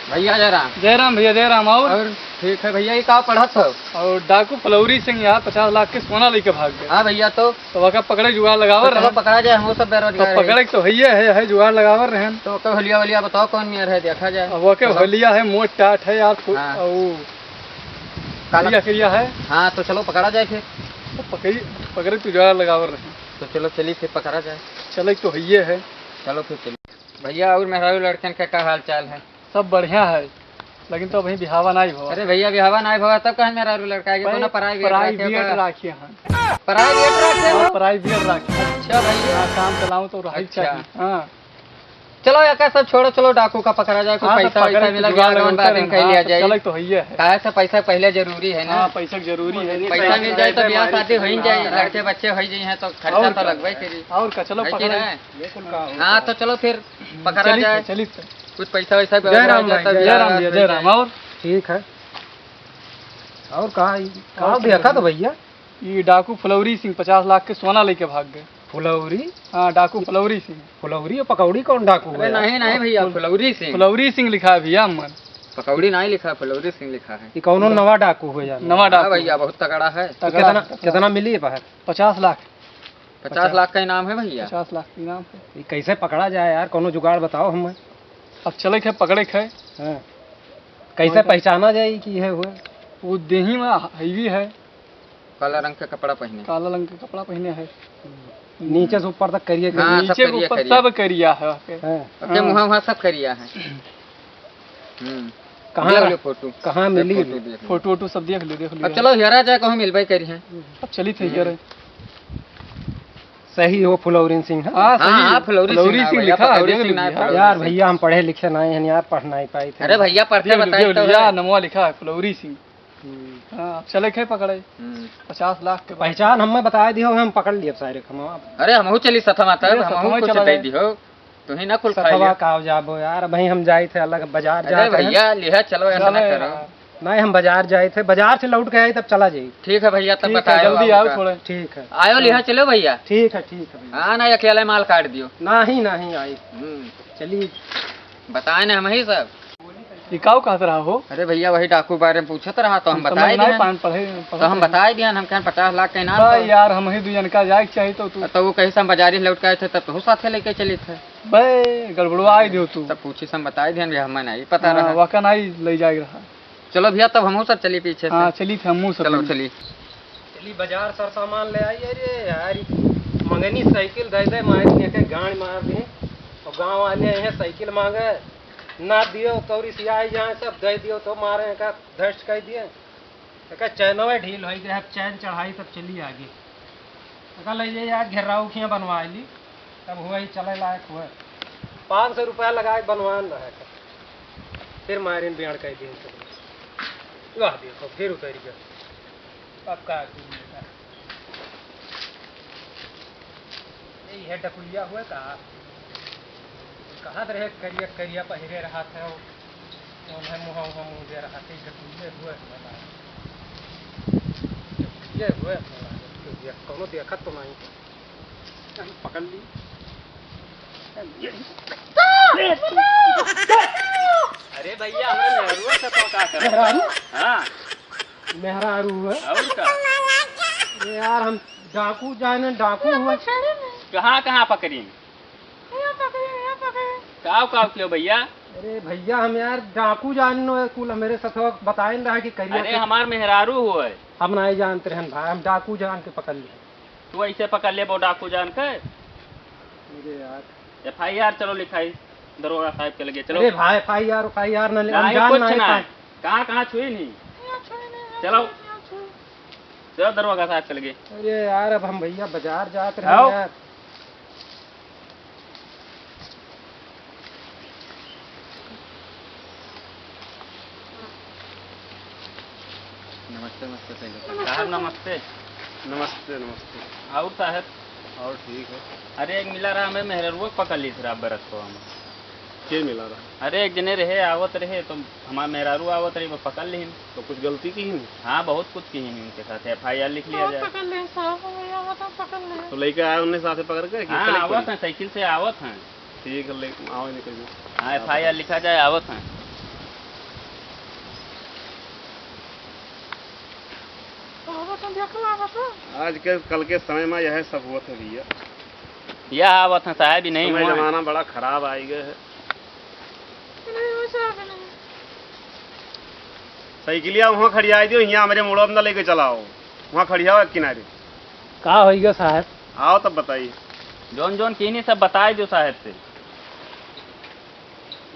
भैया जयराम। जयराम भैया जयराम। और ठीक है भैया, ये कहाँ पढ़ा था? और डाकू फुलौरी सिंह यहाँ 50 लाख के सोना लेके भाग गए। हाँ भैया, तो वका पकड़े जुगाड़ लगावर चलो रहे। पकड़ा जाए, हम सब बेरोजगार तो पकड़े तो है जुगाड़ लगावर रहे। तो कब हलिया वलिया बताओ कौन मियार है, देखा जाए। वो के होलिया है, मोट टाट है यार। हाँ। काला करिया है। हाँ तो चलो पकड़ा जाए फिर। तो पकड़े तो जुगाड़ लगावर रहे। तो चलो चलिए फिर पकड़ा जाए। चले तो है। चलो फिर चलिए। भैया और मेहरारू लड़कन का क्या हाल चाल है? सब बढ़िया है, लेकिन तो अभी बिहावा नहीं हुआ। अरे भैया बिहावा नहीं हुआ तब कहीं मेहरारू लड़का है तो प्राइवेट राखिए हैं। प्राइवेट रखे? प्राइवेट राखिए। अच्छा भैया, काम चलाऊं तो रही चाहिए। हाँ चलो या सब छोड़ो, चलो डाकू का पकड़ा जाए। कुछ पैसा वैसा मिला लिया जाए। चलो तो है। कहा से पैसा पहले जरूरी है ना। पैसा जरूरी है। पैसा मिल जाए तो ब्याह शादी हो ही जाए, लड़के बच्चे हो जाए तो खर्चा तो लगवाई करी। और का चलो पकड़ा। हाँ तो चलो फिर पकड़ा जाए। चलिए कुछ पैसा वैसा। जयराम। और ठीक है। और कहा देखा तो भैया? ये डाकू फुलौरी सिंह 50 लाख के सोना लेके भाग गए। फुलौरी? हाँ, डाकू फुलौरी सिंह। फुलौरी और पकौड़ी कौन डाकू है? नहीं भैया, फुलौरी सिंह। फुलौरी सिंह लिखा है भैया। मन पकौड़ी नहीं लिखा, फुलौरी सिंह लिखा है। ये कौन नवा डाकू हो जाए? नवा डाकू भैया, बहुत तगड़ा है। कितना मिली है बाहर? 50 लाख। 50 लाख का इनाम है भैया। 50 लाख का इनाम है। ये कैसे पकड़ा जाए यार? कोनो जुगाड़ बताओ हमें। अब चले खे पकड़े खे। कैसे पहचाना जाए कि है हुए? वो देही में हैवी है। काला रंग का कपड़ा पहने। काला रंग का कपड़ा पहने है। नीचे से ऊपर तक करिए। हाँ, नीचे से ऊपर सब करिया है। अपने मुँह वहाँ सब करिया है। कहाँ मिली? फोटो सब देख लो। अब चलो हेरा जाए, कहूँ मिलवाई करी है। अब चली थे यार। सही हो फुलौरी सिंह? हाँ, फुलौरी सिंह लिखा है। यार भैया हम पढ़े लिखे नहीं हैं यार, पढ़ नहीं पाए थे। अरे भैया पढ़ते बताइए। नमवा लिखा है फुलौरी सिंह। हाँ, चले खे पकड़े 50 लाख के। पहचान हमें बता दियो, हम पकड़ लिए सारे। अरे हमहू चली सथम आता है, हमहू कुछ दे दियो। तू ही ना कुल खाइए। का जाबो यार, भाई हम जाए थे अलग बाजार। अरे भैया लिहा, चलो ऐसा ना करो। नहीं, हम बाजार जाए थे, बाजार से लौट के आए तब चला जाइए। ठीक है भैया, तब बताओ। जल्दी आओ थोड़े। ठीक है, आयो लिहा, चलो भैया। ठीक है भैया। हाँ ना, अकेले माल काट दियो। नहीं आई। चलिए बताए ना हम ही सब। लिखाओ कहाँ से रहा हो? अरे भैया वही डाकू बारे में पूछत रहा तो हम बताए दिए। तो हम बताए दिए, हम कहें 50 लाख का इनाम यार। हम ही दुजन का जाए चाहिए तो वो कहीं से हम बाजारी लौट के आए थे, तब तो साथे लेके चले थे। भाई गड़बड़वा दियो तू। तब पूछी से हम बताए दिए, हमें नहीं पता रहा। वाका नहीं ले जाए रहा। चलो भैया, तब हमहू सब चली पीछे। हाँ चली थे हमहू सब। चलो चली बाजार सर सामान ले आई। अरे यार मंगनी साइकिल दे मारी ने गाड़ मार दी। और गाँव वाले यहाँ साइकिल मांगे ना दियो, कौरी सियाई जाए सब दे दियो तो मारे का धस्ट कह दिए। चैनवे ढील हो गए, चैन चढ़ाई तब चली आगे। ले यार घेराऊ खिया बनवा ली, तब हुआ ही चले लायक हुआ। 500 रुपया लगा के बनवान रहा। फिर मारिन बिहार कह दिए वाह देखो, फिर उतर गया। अब का यही है डकुलिया हुआ कहाँ रहे? करिया पहिरे रहा था, मुँह दे रहा था। डकुलिया हुए कौनो देखा तो नहीं, पकड़ ली। अरे भैया, हमें मेहरारू से तो क्या कर? मेहरारू? हाँ मेहरारू हुआ। और का? यार हम डाकू जाने, डाकू हुआ। कहाँ पकड़ी? काव क्यों भैया? अरे भैया हम यार डाकू जानो कुल मेरे साथ बताए रहा कि करिए। अरे हमार मेहरारू हुआ। हम नहीं जानते हैं भाई, हम डाकू जान के पकड़ लिए। तू ऐसे पकड़ ले वो डाकू जान के? मुझे यार FIR चलो लिखाई दरोगा साहब के लगे। चलो। अरे भाई FIR न ले, हम जान नहीं पाए। कहाँ छुई नहीं। चलो दरोगा साहब के लगे। अरे यार अब हम भैया बाजार जाते रहे यार। नमस्ते साहब। नमस्ते। और साहब? और ठीक है। अरे एक मिला रहा, हमें मेहरारू पकड़ ली थी बरस को। हम क्या मिला रहा? अरे एक जने रहे आवत रहे तो हमारा मेहरारू आवत रही, वो पकड़ ली। तो कुछ गलती की ही? हाँ बहुत कुछ की ही उनके साथ। FIR लिख लिया जाए। तो लेके आए उन्हें साथ पकड़ के? हाँ आवत है, साइकिल से आवत है। ठीक है, लेकिन आओ नहीं कहीं। हाँ FIR लिखा जाए, आवत है। आज के कल के समय में यह सब हुआ था भैया। यह आवत है साहब ही नहीं समय हुआ है। जमाना बड़ा खराब आई गया है। साइकिलिया वहाँ खड़िया दियो, यहाँ मेरे मोड़ो में लेके चलाओ, वहाँ खड़िया हो किनारे। कहा होइगा साहब? आओ तब बताइए। जोन जोन कीनी सब बताए दो साहब से।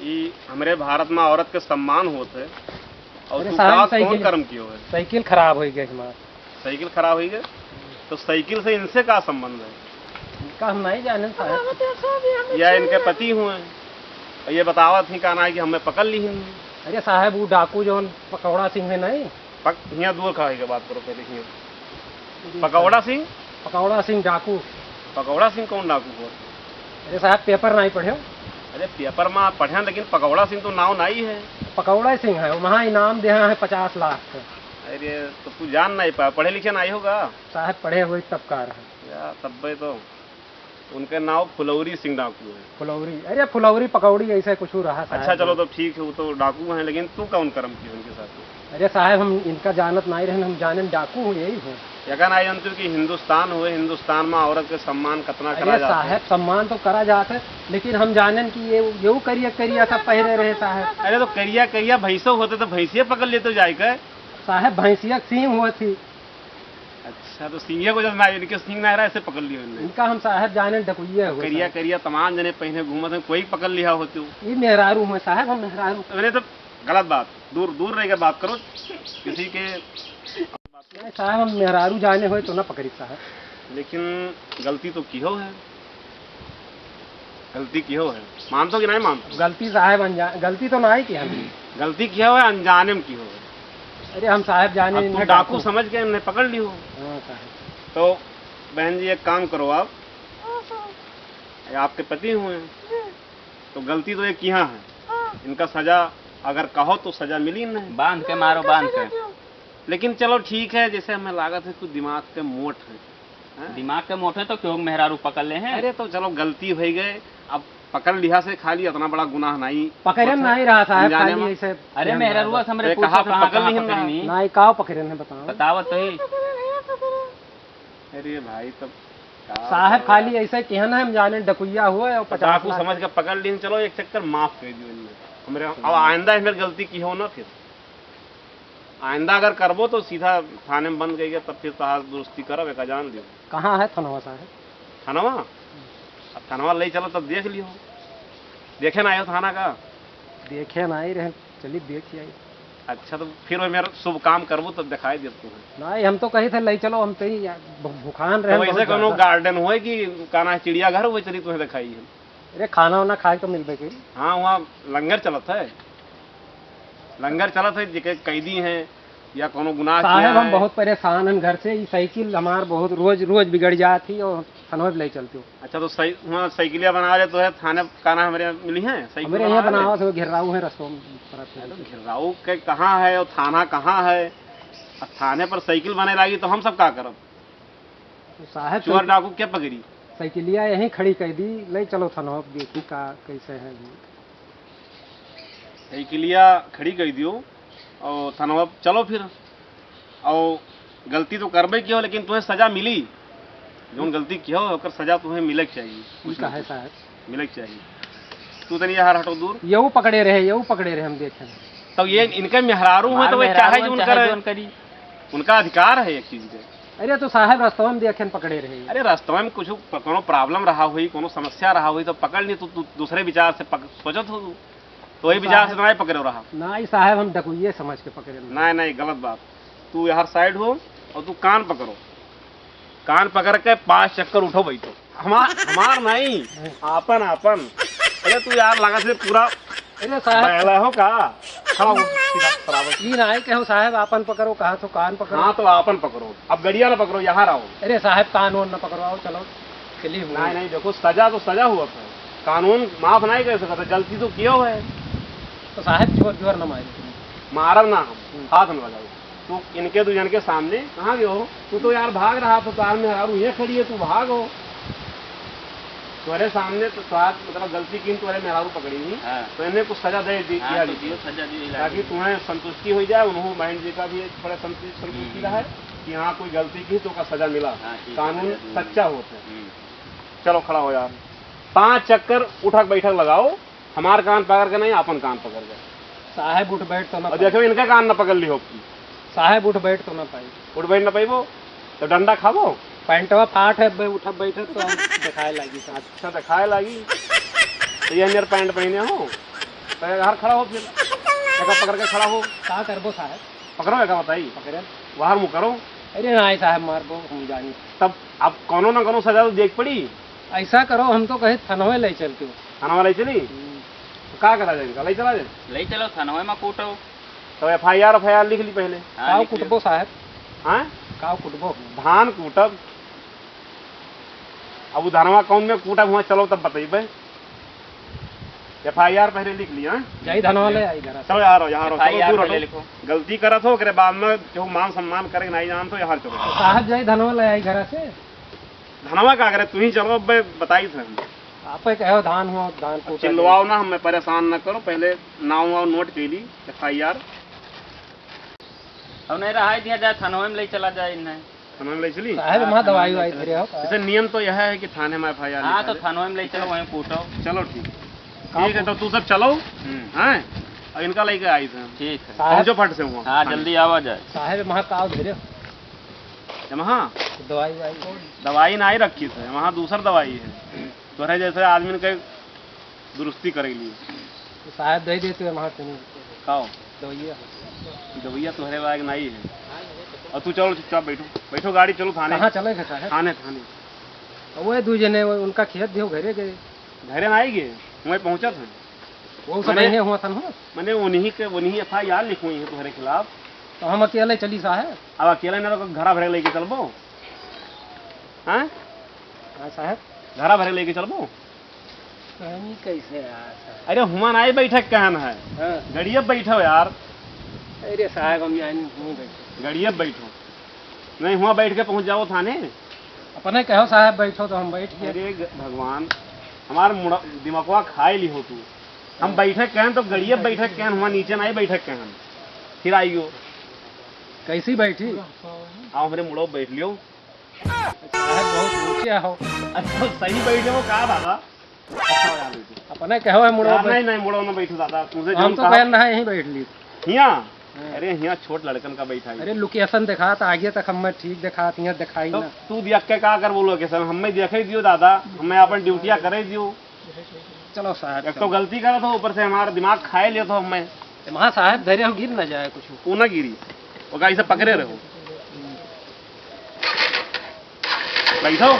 ये हमारे भारत में औरत के सम्मान होते है और अरे तू साहब, का कौन साइकिल- कर्म कियो है? साइकिल खराब हो गया हमारा। साइकिल खराब हुई गई तो साइकिल से इनसे क्या संबंध है? इनका हम नहीं जाने साहब। या इनके पति हुए और ये बतावा थी कहना है कि हमें पकड़ ली ही। अरे साहब वो डाकू जो पकौड़ा सिंह है नहीं, यहाँ दूर खाए के बात करो पहले। यहाँ पकौड़ा सिंह? पकौड़ा सिंह डाकू। पकौड़ा सिंह कौन डाकू हो? अरे साहब पेपर नहीं पढ़े? अरे पेपर में पढ़े लेकिन पकौड़ा सिंह तो नाव नहीं है। पकौड़ा सिंह है, वहाँ इनाम दिया है 50 लाख का। अरे तो तू जान नहीं पाया, पढ़े लिखे नहीं होगा साहब पढ़े हुए तबकार है। या तब भाई तो उनके नाव फुलौरी सिंह डाकू है। फुलौरी? अरे फुलौरी पकौड़ी ऐसा कुछ रहा साहब। अच्छा चलो तो ठीक है, वो तो डाकू हैं, लेकिन तू कौन कर्म की उनके साथ? अरे साहब हम इनका जानत नहीं रहे, हम जाने डाकू हूँ यही है। यका नहीं जानते कि हिंदुस्तान हुए, हिंदुस्तान में औरत के सम्मान कितना करा अरे जाता है। साहब सम्मान तो करा जाता है, लेकिन हम जाने कि ये करिया करिया सब पहरे रहे साहब। अरे तो करिया करिया भैंसो होते तो भैंसिया पकड़ लेते जाए के। साहब भैंसिया सिंह हुआ थी। अच्छा तो सिंह को जब ना इनके सिंह ना रहा ऐसे पकड़ लिया इनने। इनका हम साहब जाने डकुइया हुए। करिया करिया तमाम जने पहने घूमत हैं, कोई पकड़ लिया होते हो। ये मेहरारू हुए साहब, हम मेहरारू। मैंने तो गलत बात, दूर दूर रह के बात करो किसी के। नहीं साहब हम मेहरारू जाने हुए तो ना पकड़ी साहब। लेकिन गलती तो की हो है, गलती की हो है, मानतो कि नहीं मानतो? गलती साहब अनजान, गलती तो नहीं की हम। गलती किया हो है, अनजाने में की हो है। अरे हम साहब जाने अब तुम डाकू समझ के इन्हें पकड़ ली हो। हाँ साहब। तो बहन जी एक काम करो, आप ये आपके पति हुए हैं तो गलती तो एक यहाँ है, इनका सजा अगर कहो तो सजा मिली नहीं। बांध के मारो, बांध के। लेकिन चलो ठीक है, जैसे हमें लागत है कुछ दिमाग के मोट है, हैं? दिमाग के मोटे तो क्यों मेहरारू पकड़ ले हैं? अरे तो चलो गलती हो गए, अब पकड़ लिया से खाली इतना बड़ा गुनाह नहीं। पकड़न नहीं रहा साहब, जाने खाली में- ऐसे। अरे मेहरारूआ से हमरे अरे पूछा कहाँ कहाँ पकड़ ली कहाँ हम पकड़ी नहीं? नहीं काव पकड़न है बताओ। बतावत तो ही। अरे भाई तब साहब खाली ऐसे कहना है हम जाने डकुइया हुआ और 50 डाकू लाख। समझ के पकड़ ली, चलो एक चक्कर माफ कर दियो इनमें हमरे। अब आइंदा इसमें गलती की हो ना, फिर आइंदा अगर करबो तो सीधा थाने में बंद गई तब फिर तो दुरुस्ती करब, एक जान दियो। कहाँ है थनवा साहब? थानवा? अब थानवा ले चलो तब देख लियो। देखे ना आयो थाना का? देखे नहीं रहे, चलिए देख आई। अच्छा तो फिर वो मेरा शुभ काम करबो तब दिखाई दे तुम्हें। नहीं हम तो कही थे ले चलो, हम तो ही भूखान रहे। तो वैसे कोनो गार्डन हो कि काना चिड़ियाघर हो चली तुम्हें दिखाई है? अरे खाना वाना खाए तो मिलबे करी। हाँ वहाँ लंगर चलत है, लंगर चलत है, जेके कैदी हैं या कोनो गुनाह किया साहब हम है। बहुत परेशान हैं घर से, ये साइकिल हमार बहुत रोज रोज बिगड़ जाती और थनवा ले चलती हो। अच्छा तो सही वहाँ साइकिलिया बना रहे तो है, थाने काना हमारे मिली है साइकिल? हमारे यहाँ बनावा से घेराऊ है रस्तों में। घिराऊ के कहाँ है और थाना कहाँ है? अब थाने पर साइकिल बने लगी तो हम सब का करब? तो साहब चोर डाकू क्या पकड़ी? साइकिलिया यहीं खड़ी कर दी, ले चलो थनवा देखी का कैसे है। साइकिलिया खड़ी कर दियो और थाना चलो फिर। और गलती तो करबे की हो, लेकिन तुम्हें सजा मिली, जो गलती की हो ओकर सजा तुम्हें मिले के चाहिए। उसका है साहब, मिले के चाहिए। तू तनी यार हटो दूर। यू पकड़े रहे, यू पकड़े रहे हम देखे। तो ये इनके मेहरारू है तो वे चाहे जो करी, उनका अधिकार है एक चीज के। अरे तो साहब रास्ते में देखे पकड़े रहे। अरे रास्ते में कुछ कोनो प्रॉब्लम रहा हुई, कोनो समस्या रहा हुई तो पकड़ ली, तो दूसरे विचार से सोचत हो तू, तो वही विचार से नहीं पकड़े रहा। नहीं साहब हम डकुइये समझ के पकड़े। नहीं नहीं गलत बात। तू यार साइड हो और तू कान पकड़ो, कान पकड़ के 5 चक्कर उठो बैठो। हमार नहीं, आपन आपन। अरे तू यार लगा से पूरा अरे साहब पहला हो का खड़ा हो सीधा बराबर। ये नहीं कहो साहब आपन पकड़ो, कहा तो कान पकड़ो। हाँ तो आपन पकड़ो, अब गड़िया ना पकड़ो, यहाँ रहो। अरे साहब कानून न पकड़वाओ, चलो चलिए। नहीं नहीं देखो सजा तो सजा हुआ था, कानून माफ नहीं कर सकता, गलती तो किया हुआ है। तो साहब जोर जोर न मारे। मारब ना हम, हाथ न लगाओ। तू इनके दो जन के सामने कहाँ गए हो? तू तो यार भाग रहा था, कार में यार ये खड़ी है, तू भागो। तुम्हारे सामने तो साथ मतलब गलती की तुम्हारे मेहरारू पकड़ी हुई। हाँ। तो इन्हें कुछ सजा दे दी सजा दी ताकि तुम्हें संतुष्टि हो जाए, उन्होंने बहन जी का भी थोड़ा संतुष्टि रहा है कि हाँ कोई गलती की तो का सजा मिला, हाँ, ठीक है, कानून सजा सच्चा होता है। चलो खड़ा हो यार, 5 चक्कर उठक बैठक लगाओ, हमार कान पकड़ के नहीं, अपन कान पकड़ के। साहब उठ बैठ तो ना और देखो इनका कान न पकड़ ली हो, साहब उठ बैठ तो ना पाई, उठ बैठ न पाइबो तो डंडा खाबो। पैंटवा फाट है, उठ बैठे तो हम दिखाए लगी साहब। अच्छा दिखाए लगी तो ये अंदर पैंट पहने हो तो घर खड़ा हो, फिर एक पकड़ के खड़ा हो। का करबो साहब? पकड़ो एक बताई, पकड़े बाहर मुँह करो। अरे नहीं साहब मारबो हम जानी। तब अब कोनो न कोनो सजा तो देख पड़ी। ऐसा करो, हम तो कहे थनवे ले चलते हो। थाना वाला चली तो क्या करा जाए, इनका ले चला जाए। ले चलो थानवे में कूटो। तो FIR लिख ली पहले। हाँ, काव लिख लो। कुटबो साहब? हाँ काव कुटबो? धान कूटब। अब धनवा कौन में कूटब हुआ, चलो तब बताइए। FIR पहले लिख लिया। जाई धनवा ले आई घर। चलो यार यहाँ रहो, चलो FIR दूर पहले हटो। लिखो। गलती करा तो करे बाद में जो मान सम्मान करे नहीं जान तो यहाँ चलो। साहब जाई धनवा ले आई घर से। धनवा का करे, तू ही चलो, अब बताई थे। आप कहो धान हुआ, धान को चिल्लवाओ ना, हमें परेशान न करो, पहले नाव वाव नोट के ली FIR। अब नहीं रहा दिया जाए, थानवे में ले चला जाए इन्हें। थाना में ले चली। साहब वहाँ दवाई वाई धरे हो। जैसे नियम तो यह है कि थाने में FIR। हाँ तो थानवे में ले चलो, वहीं कूटो। चलो ठीक है, तो तू सब चलो। हाँ और इनका लेके आई थे। ठीक है। पहुंचो फट से हुआ। हाँ जल्दी आवा जाए। साहब वहाँ काव धरे हो, वहाँ दवाई वाई दवाई नहीं रखी थे, वहाँ दूसर दवाई है, तोहरे जैसे आदमी के दुरुस्ती करे लिए। तो साहब दे देते वहाँ से नहीं खाओ दवाइया। दवाइया तोहरे लायक नहीं है। और तू चलो चुपचाप बैठो, बैठो गाड़ी, चलो थाने। कहाँ चले गए साहब? थाने थाने वो दू जने उनका खेत दियो घरे गए, घरे ना आई गए, वहीं पहुंचा था। वो सब नहीं हुआ था ना। मैंने उन्हीं FIR लिखवाई है तुम्हारे खिलाफ। तो हम अकेले चली साहब। अब अकेले ना तो घरा भरे लेके चलबो। हाँ हाँ साहब घरा भरे लेके चलबो। कहीं कैसे यार? अरे हुआ ना बैठक कहन है, हाँ। गड़िया बैठो यार, अरे साहब हम जान नहीं बैठे। गड़िया बैठो, नहीं हुआ बैठ के पहुंच जाओ थाने। अपने कहो साहब बैठो तो हम बैठ गए। अरे भगवान, हमारा दिमागवा खाए ली हो तू। हम बैठक कहन तो गड़िया बैठक कहन, हुआ नीचे ना बैठक कहन, फिर आइयो। कैसी बैठी? आओ हमारे मुड़ो बैठ लियो। साहब बहुत ऊंचे हो। अच्छा सही बैठ जाओ का दादा। अच्छा हो यार बैठो। अपने कहो है मुड़ो यार नहीं नहीं मुड़ो ना बैठो दादा, तुझे हम तो कहना है यहीं बैठ ली। हिया। अरे हिया छोट लड़कन का बैठा है। अरे लोकेशन दिखा तो आगे तक हमें ठीक दिखा, यहाँ दिखाई तो ना। तू देख के का कर बोलो के सर, हमें देखे दियो दादा, हमें अपन ड्यूटियां करे दियो। चलो साहब एक तो गलती करा तो ऊपर से हमारा दिमाग खाए लिया तो हमें। वहाँ साहब धैर्य हम गिर न जाए कुछ। तू ना गिरी, वो गाड़ी से पकड़े रहो। बैठो।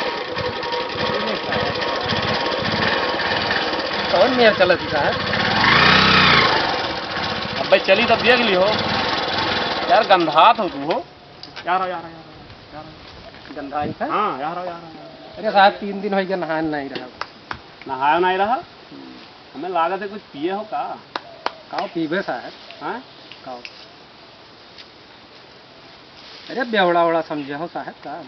कौन मेयर चला थी साहब? अब भाई चली तब देख लियो यार, गंधात हो तू हो यार। यार यार यार गंदा था। हाँ यार यार। अरे साहब 3 दिन हो गया नहान नहीं रहा। नहाया नहीं रहा, हमें लागत है कुछ पिए हो का। काओ पीबे साहब? हाँ काओ? अरे बेवड़ा वड़ा समझे हो साहब का?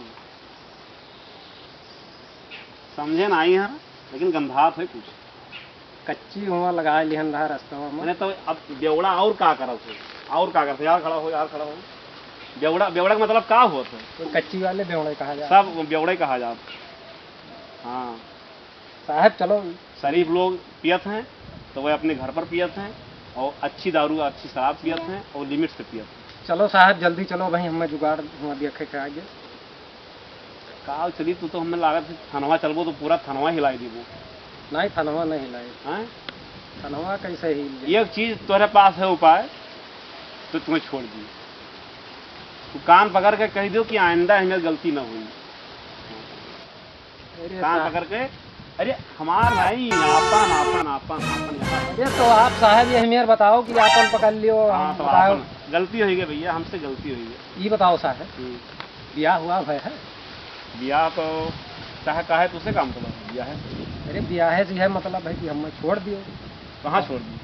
समझे ना आई है, लेकिन गंधात है कुछ। कच्ची हुआ लगा लिहन रहा रास्ता में। मैंने तो अब बेवड़ा और का करा थे, और का करते यार, खड़ा हो यार खड़ा हो। बेवड़ा बेवड़ा का मतलब का हुआ था? तो कच्ची वाले बेवड़े कहा जाए। सब बेवड़े कहा जाता। हाँ साहब चलो। शरीफ लोग पियत हैं तो वह अपने घर पर पियत हैं, और अच्छी दारू अच्छी शराब पियत हैं, और लिमिट से पियत हैं। चलो साहब जल्दी चलो भाई, हमें जुगाड़ हुआ देखे के आगे। काल चली तू तो हमें लागत है थनवा चलबो तो पूरा थनवा हिलाई दीबो। नहीं थनवा नहीं हिलाए। हाँ थनवा कैसे हिल जाए? एक चीज तुम्हारे पास है उपाय, तो तुम्हें छोड़ दिए। तू कान पकड़ के कह दो कि आइंदा हमें गलती न हुई। अरे कान साहब- पकड़ के, अरे हमार भाई आपन आपन आपन आपन यहाँ। अरे तो आप साहब ये हमें बताओ कि आपन पकड़ लियो। हाँ हम तो बताओ। आपन गलती हुई है भैया, हमसे गलती हुई है। ये बताओ साहब ब्याह हुआ भय है? बिया तो चाहे काहे तुझसे काम तो बिया है। अरे ब्याह से है मतलब है कि हमें छोड़ दियो। कहाँ छोड़ दी?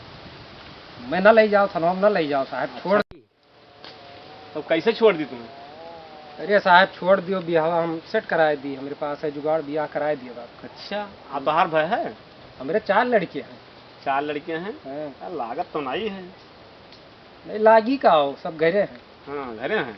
मैं न ले जाओ थनवा में न ले जाओ साहब, छोड़ दी। तो कैसे छोड़ दी तुम्हें? अरे साहब छोड़ दियो, ब्याह हम सेट कराए दी, हमारे पास है जुगाड़, ब्याह कराए दियो बाप। अच्छा आप बाहर भय है? हमारे 4 लड़के हैं। 4 लड़के हैं? हाँ। यार, लागत तो नहीं है। नहीं लागी का हो, सब घरे हैं। हाँ घरे हैं।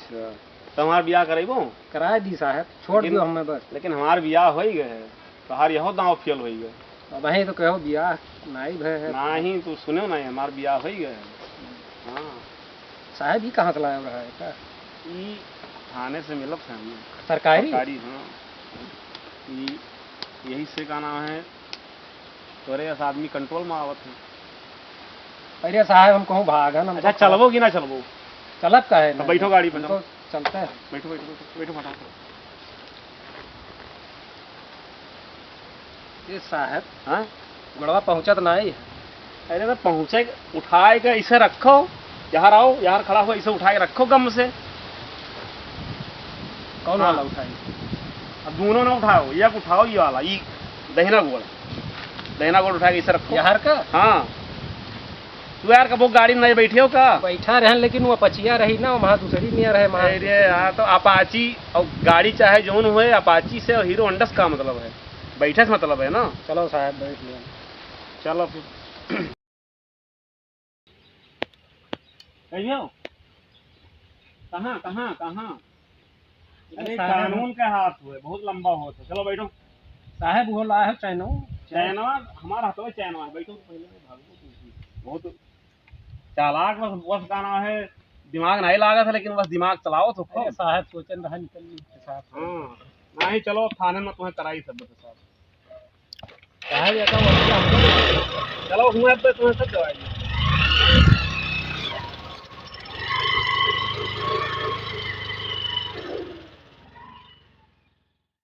अच्छा तो हमार ब्याह करेबो कराए दी साहब, छोड़ दियो हमें बस। लेकिन हमार ब्याह हो गए है तोहार यहो दांव फेल हो गए अब वही तो कहो बियाह नहीं भय है नहीं तू सुनो नहीं हमार ब्याह हो गए हाँ साहब। ही कहाँ से लाया रहा है क्या? ई थाने से मिलत है हमें सरकारी? सरकारी हाँ ई यही से का नाम है तोरे ऐसा आदमी कंट्रोल में आवत है। अरे साहब हम कहूँ भागन हम अच्छा चलबो कि ना चलबो? चलब का है तो बैठो गाड़ी पर तो चलते हैं। बैठो बैठो बैठो बैठो फटाफट। ये साहब हाँ गड़वा पहुँचत नहीं है। अरे तो पहुँचे उठाए के इसे रखो यहाँ आओ यहाँ खड़ा हो इसे उठा के रखो गम से। कौन हाँ। वाला उठाई? अब दोनों ना उठाओ एक उठाओ ये वाला ये दहिना गोड़ उठा के इसे रखो यार का? हाँ तू यार कबो गाड़ी में नहीं बैठे हो का? बैठा रहे लेकिन वो पचिया रही ना वहाँ दूसरी नहीं रहे वहाँ। अरे यार तो अपाची और गाड़ी चाहे जौन हुए अपाची से और हीरो हंडस का मतलब है बैठे से मतलब है ना। चलो साहब बैठ लिया। चलो फिर कहियो कहाँ कहाँ कहाँ? अरे कानून के हाथ हुए बहुत लंबा हो तो चलो बैठो। साहब वो लाया है चैनो चैनवा हमारा हाथ में चैनवा बैठो पहले भागो बहुत चालाक बस बस का नाम है दिमाग नहीं लागा था लेकिन बस दिमाग चलाओ तो खूब। साहब सोचन रहा निकल साहब। हाँ नहीं चलो थाने में तुम्हें कराई सब साहब साहब ये तो चलो हुए पे तुम्हें सब दवाई